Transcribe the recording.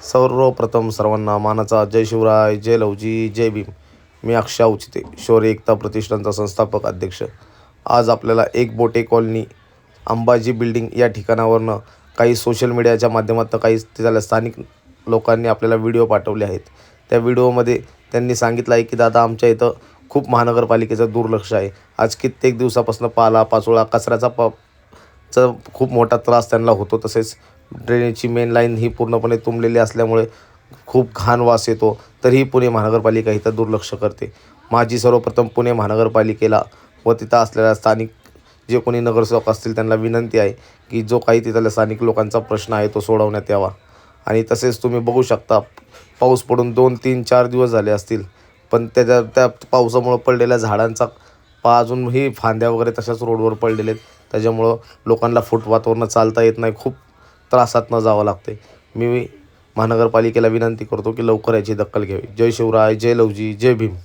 सर्वप्रथम सर्वांना मानाचा जय शिवराय, जय लवजी, जय भीम. मी अक्षय उचिते, शौर्य एकता प्रतिष्ठानचा संस्थापक अध्यक्ष. आज आपल्याला एक बोटे कॉलनी, अंबाजी बिल्डिंग या ठिकाणावरनं काही सोशल मीडियाच्या माध्यमातून काही तिथल्या स्थानिक लोकांनी आपल्याला व्हिडिओ पाठवले आहेत. त्या व्हिडिओमध्ये त्यांनी सांगितलं आहे की दादा, आमच्या इथं खूप महानगरपालिकेचं दुर्लक्ष आहे. आज कित्येक दिवसापासून पाचोळा कचऱ्याचा खूप मोठा त्रास त्यांना होतो. तसेच ड्रेनेजची मेन लाईन ही पूर्णपणे तुंबलेली असल्यामुळे खूप घाण वास येतो. तरीही पुणे महानगरपालिका इथं दुर्लक्ष करते. माझी सर्वप्रथम पुणे महानगरपालिकेला व तिथं असलेल्या स्थानिक जे कोणी नगरसेवक असतील त्यांना विनंती आहे की जो काही तिथल्या स्थानिक लोकांचा प्रश्न आहे तो सोडवण्यात यावा. आणि तसेच तुम्ही बघू शकता, पाऊस पडून 2, 3, 4 दिवस झाले असतील, पण त्या पावसामुळं पडलेल्या झाडांचा अजूनही फांद्या वगैरे तशाच रोडवर पडलेले आहेत. त्याच्यामुळं लोकांना फुटपाथवरनं चालता येत नाही, खूप त्रासातनं जावं लागते. मी महानगरपालिकेला विनंती करतो की लवकर याची दखल घ्यावी. जय शिवराय, जय लवजी, जय भीम.